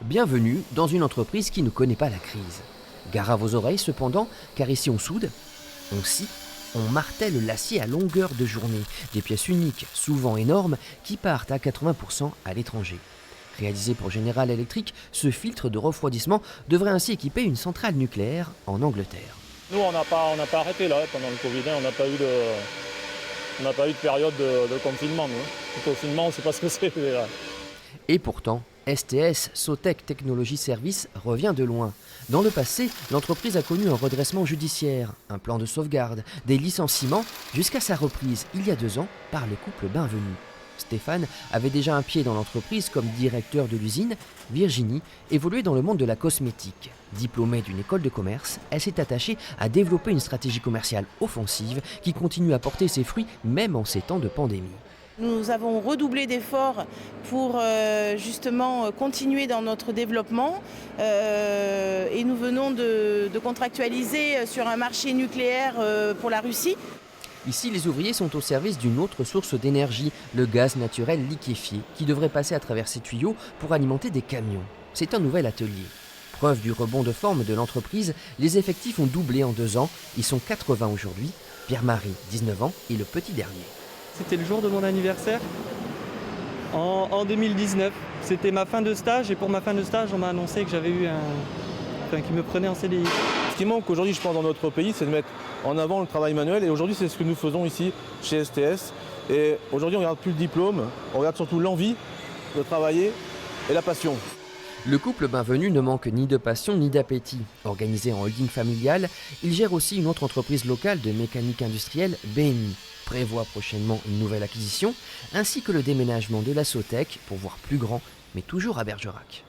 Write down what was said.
Bienvenue dans une entreprise qui ne connaît pas la crise. Gare à vos oreilles cependant, car ici on soude, on scie, on martèle l'acier à longueur de journée, des pièces uniques, souvent énormes, qui partent à 80% à l'étranger. Réalisé pour General Electric, ce filtre de refroidissement devrait ainsi équiper une centrale nucléaire en Angleterre. Nous, on n'a pas arrêté là pendant le Covid, on n'a pas eu de période de confinement. Nous. Le confinement, on ne sait pas ce que c'est. Et pourtant, STS Sotec Technology Service revient de loin. Dans le passé, l'entreprise a connu un redressement judiciaire, un plan de sauvegarde, des licenciements, jusqu'à sa reprise il y a 2 ans par le couple Bienvenu. Stéphane avait déjà un pied dans l'entreprise comme directeur de l'usine. Virginie évoluait dans le monde de la cosmétique. Diplômée d'une école de commerce, elle s'est attachée à développer une stratégie commerciale offensive qui continue à porter ses fruits même en ces temps de pandémie. Nous avons redoublé d'efforts pour justement continuer dans notre développement et nous venons de contractualiser sur un marché nucléaire pour la Russie. Ici, les ouvriers sont au service d'une autre source d'énergie, le gaz naturel liquéfié, qui devrait passer à travers ces tuyaux pour alimenter des camions. C'est un nouvel atelier. Preuve du rebond de forme de l'entreprise, les effectifs ont doublé en 2 ans. Ils sont 80 aujourd'hui. Pierre-Marie, 19 ans, est le petit dernier. C'était le jour de mon anniversaire, en 2019. C'était ma fin de stage et pour ma fin de stage, on m'a annoncé que j'avais eu qu'ils me prenaient en CDI. Ce qui manque aujourd'hui, je pense, dans notre pays, c'est de mettre en avant le travail manuel. Et aujourd'hui, c'est ce que nous faisons ici chez STS. Et aujourd'hui, on ne regarde plus le diplôme, on regarde surtout l'envie de travailler et la passion. Le couple Bienvenu ne manque ni de passion ni d'appétit. Organisé en holding familial, il gère aussi une autre entreprise locale de mécanique industrielle, BMI. Prévoit prochainement une nouvelle acquisition, ainsi que le déménagement de la Sotec pour voir plus grand, mais toujours à Bergerac.